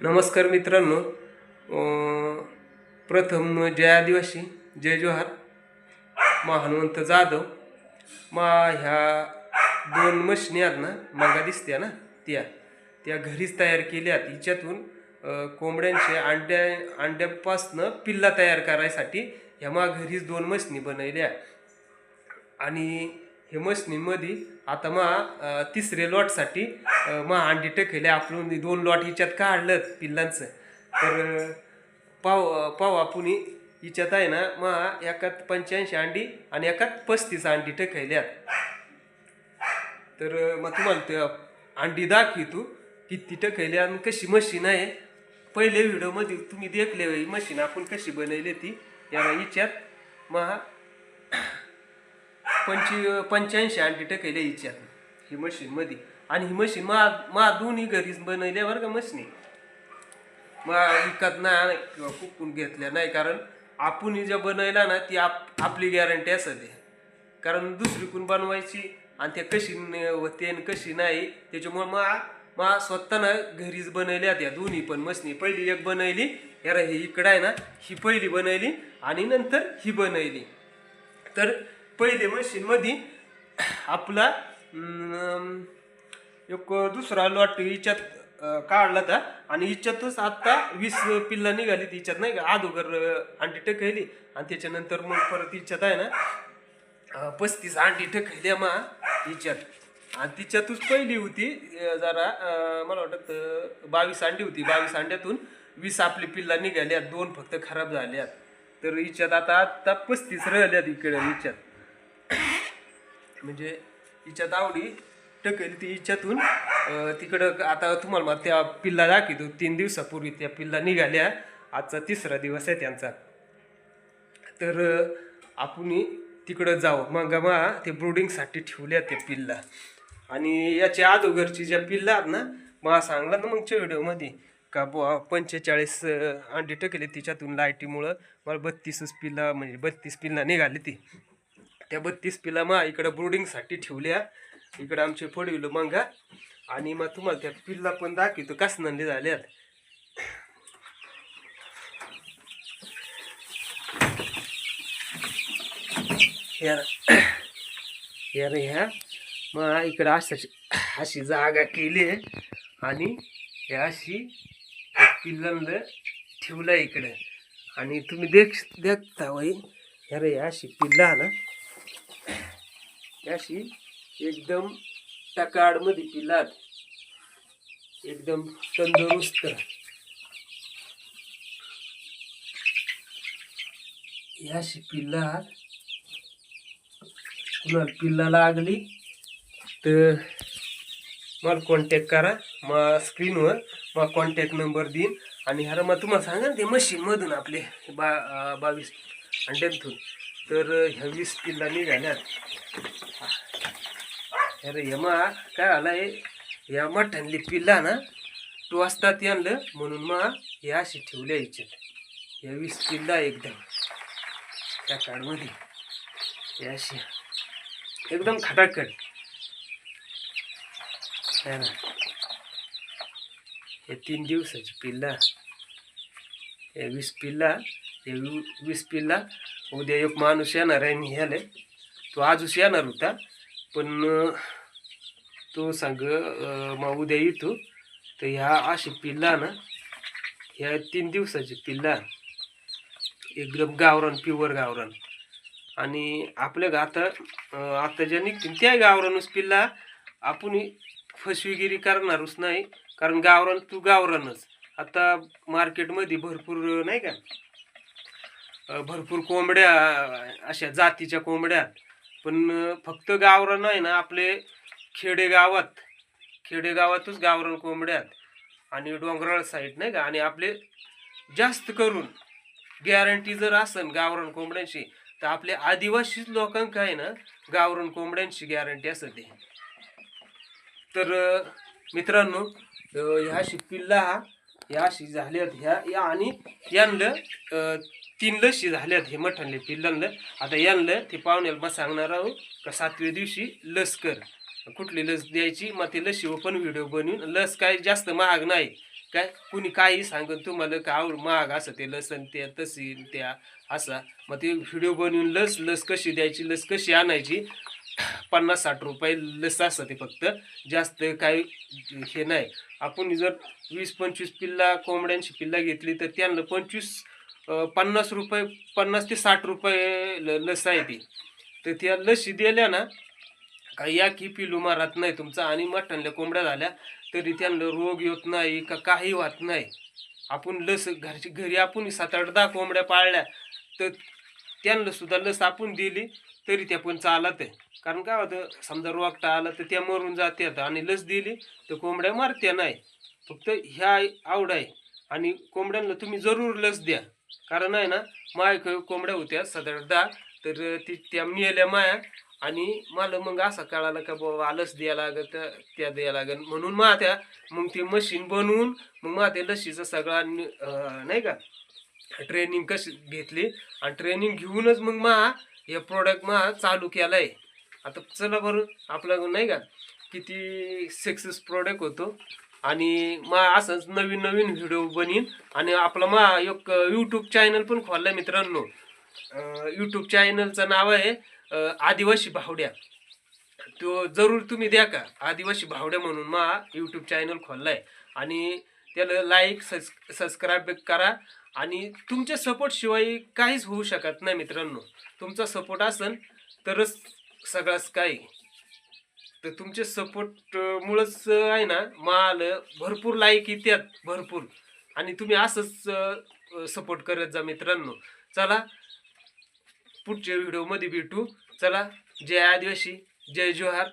नमस्कार मित्रांनो. प्रथम जय आदिवासी, जय जोहार. मा हनुमंत जाधव. मा ह्या दोन मशनी आहेत ना, मागा दिसत्या ना, त्या त्या घरीच तयार केल्यात. हिच्यातून कोंबड्यांचे अंड्यापासनं पिल्ला तयार करायसाठी ह्या मा घरीच दोन मशनी बनवल्या. आणि हे मशनीमध्ये आता तिसरे लॉटसाठी अंडी टाकले. आपण दोन लॉट हिच्यात काढलं पिल्लांचं. तर पाव आपण हिच्यात आहे ना एकात 85 अंडी आणि एकात 35 अंडी टाकल्यात. तर तुम्हाला ते अंडी दाखवतो किती टाकले आणि कशी मशीन आहे. पहिले व्हिडिओमध्ये तुम्ही देखले ही मशीन आपण कशी बनवली ती. याला हिच्यात 85 अंडी टाकले हिच्यात ही मशीन मध्ये. आणि ही मशीन दोन्ही घरीच बनवल्या बरं का. मशीनी विकत नाही किंवा कुकून घेतल्या नाही, कारण आपण ज्या बनवल्या ना ती आपली गॅरंटी असते. कारण दुसरीकून बनवायची आणि त्या कशी होते कशी नाही, त्याच्यामुळे स्वतःनं घरीच बनवल्या त्या दोन्ही पण मशीनी. पहिली एक बनवली यार हे इकडं आहे ना, ही पहिली बनवली आणि नंतर ही बनवली. तर पहिले मशीन मध्ये आपला एक दुसरा लॉट हिच्यात काढला था. आणि हिच्यातच आता 20 पिल्ला निघाली हिच्यात नाही का. अगोदर अंडी टाकली आणि त्याच्यानंतर मग परत हिच्यात आहे ना 35 अंडी टाकल्या हिच्यात. आणि तिच्यातच पहिली होती जरा मला वाटत 22 अंडी होती. 22 अंड्यातून 20 आपली पिल्ला निघाल्या, 2 फक्त खराब झाल्यात. तर हिच्यात आता 35 राहिल्यात इकडे हिच्यात. म्हणजे हिच्यात आवडी टकेल ती हिच्यातून तिकडं. आता तुम्हाला त्या पिल्ला दाखवतो. 3 दिवसापूर्वी त्या पिल्ला निघाल्या. आजचा 3रा दिवस आहे त्यांचा. तर आपण तिकडं जाऊ. मग ते ब्रूडिंगसाठी ठेवल्या त्या पिल्ला. आणि याच्या अगोदरची ज्या पिल्ला आहेत ना सांगला ना मागच्या व्हिडिओमध्ये का 45 अंडी टाकले तिच्यातून. लाईटीमुळं मला 32 पिल्ला म्हणजे 32 पिल्ला निघाली ती. त्या 32 पिल्ला इकडं ब्रूडिंगसाठी ठेवल्या. इकडं आमचे फोडविलं मंगा. आणि तुम्हाला त्या पिल्ला पण दाखवतो कस नंदी झाल्यात. ह्या इकडं अशी जागा केली आणि हे अशी पिल्लांना ठेवलं इकडं. आणि तुम्ही देखता वय ह्या अशी पिल्ला ना, अशी एकदम टकाड मध्ये पिल्लात, एकदम तंदुरुस्त. अशी पिल्ला कुणाला पिल्ला लागली तर मला कॉन्टॅक्ट करा. स्क्रीनवर कॉन्टॅक्ट नंबर देईन. आणि ह्याला तुम्हाला सांगा ते मशीन मधून आपले 22 अंड्यांतून तर ह्या 20 पिल्ला निघाल्यात. अरे काय आलाय या मठ्ठ्यातली पिल्ला ना टोचतात आणलं म्हणून हे अशी ठेवल्या हिच्यात. या 20 पिल्ला एकदम त्या काळमध्ये अशी एकदम खटाखट. हे 3 दिवसाची पिल्ला, हे 20 पिल्ला. हे 20 पिल्ला उद्या एक माणूस येणार आहे न्यायला. तो आजच येणार होता पण तो सांग मग उद्या येतो. तर ह्या अशी पिल्ला ना, ह्या 3 दिवसाची पिल्ला एकदम गावरान, प्युअर गावरान. आणि आपल्या आता ज्या निघतील त्या गावरानच पिल्ला. आपण फसवेगिरी करणारच नाही, कारण गावरान तू गावरानच. आता मार्केटमध्ये भरपूर नाही का, भरपूर कोंबड्या अशा जातीच्या कोंबड्या. पण फक्त गावरान आहे ना आपले खेडेगावातच गावरान कोंबड्यात. आणि डोंगराळ साईड नाही का. आणि आपले जास्त करून गॅरंटी जर असेल गावरान कोंबड्यांची तर आपले आदिवासी लोकांक आहे ना गावरान कोंबड्यांची गॅरंटी असते. तर मित्रांनो ह्याशी पिल्ला ह्याशी झाल्यात ह्या आणि यांना 3 लशी झाल्यात हे मठ्ठ्यातले पिल्लांना. आता यांना ते पाहुण्याला सांगणार आहोत का 7व्या दिवशी लस कर. कुठली लस द्यायची ते लशीवर पण व्हिडिओ बनवून. लस काय जास्त महाग नाही, काय कुणी काही सांगून तुम्हाला का आवड महाग असं ते लसण त्या तशी त्या असा मग ते व्हिडिओ बनवून लस कशी द्यायची लस कशी आणायची 50-60 रुपये लस असतं ते फक्त जास्त काही हे नाही. आपण जर 20-25 पिल्ला कोंबड्यांची पिल्ला घेतली तर त्यांना 50 रुपये 50 ते 60 रुपये लस आहे ती. तर त्या लसी दिल्या ना का या की पिलू मारत नाही तुमचा आणि मटणल्या कोंबड्या झाल्या तरी त्यांना रोग येत नाही का काही होत नाही. आपण लस घरी आपण 7-8-10 कोंबड्या पाळल्या तर त्यांना सुद्धा लस आपण दिली तरी त्या पण चालत आहे. कारण काय होतं समजा रोगटा आला तर त्या मरून जातात आणि लस दिली तर कोंबड्या मरत्या नाही. फक्त ह्या आवड आहे आणि कोंबड्यांना तुम्ही जरूर लस द्या. कारण आहे ना माय कोंबड्या होत्या 7-8-10 तर त्या मेल्या माया आणि मला मग असा कळाला का बाबा लस द्यायला लागत त्या द्यायला लागत म्हणून मग ते मशीन बनवून मग त्या लसीचं सगळा नाही का ट्रेनिंग कशी घेतली आणि ट्रेनिंग घेऊनच मग हे प्रोडक्ट चालू केलाय. आता चला बरं आपलं नाही का किती सक्सेस प्रोडक्ट होतो आणि असंच नवीन नवीन व्हिडिओ बनीन आणि आपला एक यूट्यूब चॅनल पण खोललाय मित्रांनो. यूट्यूब चॅनलचं नाव आहे आदिवासी भावड्या. तो जरूर तुम्ही द्या का आदिवासी भावड्या म्हणून यूट्यूब चॅनल खोललाय आणि त्याला लाईक सबस्क्राईब करा आणि तुमच्या सपोर्ट शिवाय काहीच होऊ शकत नाही मित्रांनो. तुमचा सपोर्ट असेल तरच सगळंच काही. तर तुमचे सपोर्ट मुळेच आहे ना भरपूर लाईक येतात भरपूर आणि तुम्ही असंच सपोर्ट करत जा मित्रांनो. चला पुढच्या व्हिडिओमध्ये भेटू. चला जय आदिवासी जय जोहार.